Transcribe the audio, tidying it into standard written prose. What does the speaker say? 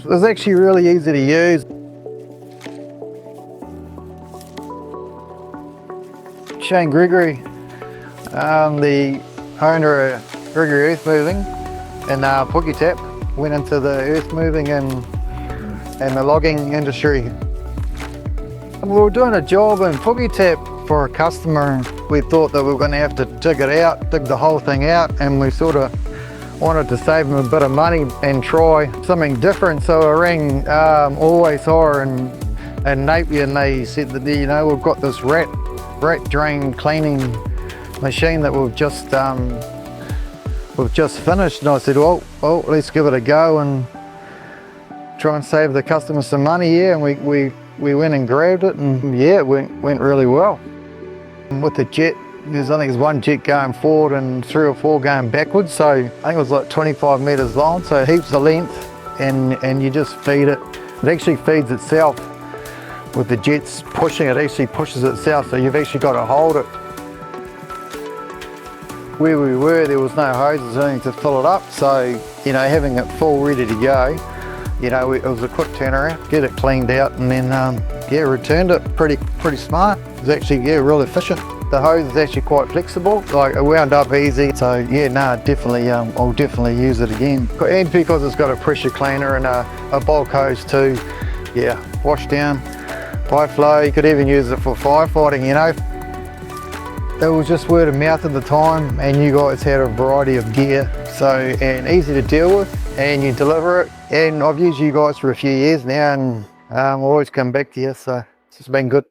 It was actually really easy to use. Shane Gregory, the owner of Gregory Earthmoving in Tap, went into the earth moving and the logging industry. We were doing a job in Tap for a customer, and we thought that we were going to have to dig it out, dig the whole thing out, and we sort of wanted to save them a bit of money and try something different. So I rang Allways Hire in Napier, and they said that, you know, we've got this rat drain cleaning machine that we've just finished. And I said, well, let's give it a go and try and save the customer some money. Yeah, and we went and grabbed it, and yeah, it went really well. And with the jet, I think there's one jet going forward and 3 or 4 going backwards, so I think it was like 25 metres long, so heaps of length, and you just feed it. It actually feeds itself. With the jets pushing, it actually pushes itself, so you've actually got to hold it. Where we were, there was no hoses or anything to fill it up, so, you know, having it full ready to go, you know, it was a quick turnaround, get it cleaned out, and then, yeah, returned it. Pretty smart. It was actually, yeah, real efficient. The hose is actually quite flexible, like it wound up easy. So yeah, no, definitely, I'll definitely use it again. And because it's got a pressure cleaner and a bulk hose too, yeah, wash down, high flow. You could even use it for firefighting, you know. It was just word of mouth at the time, and you guys had a variety of gear, so, and easy to deal with, and you deliver it. And I've used you guys for a few years now, and I'll always come back to you, so it's just been good.